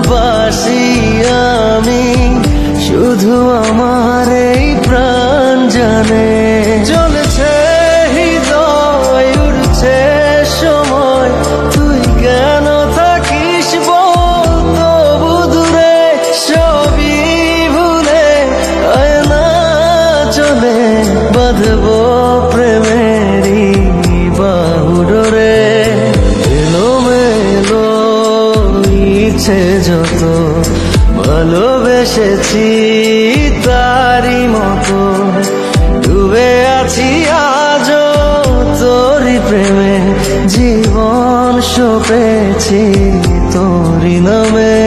বাসি আমি, শুধু আমার এই প্রাণ জানে। চলেছে হৃদয়, উড়ছে সময়, তুই কেন থাকিস বল তবু দূরে। সবই ভুলে আয়না চলে বাঁধবো প্রেমেরই বাহুডোরে। এলোমেলো ইচ্ছে যত ভালোবেসেছি তারি মতো, ডুবে আছি আজও তোরি প্রেমে, জীবন সপেছি তোরি নামে।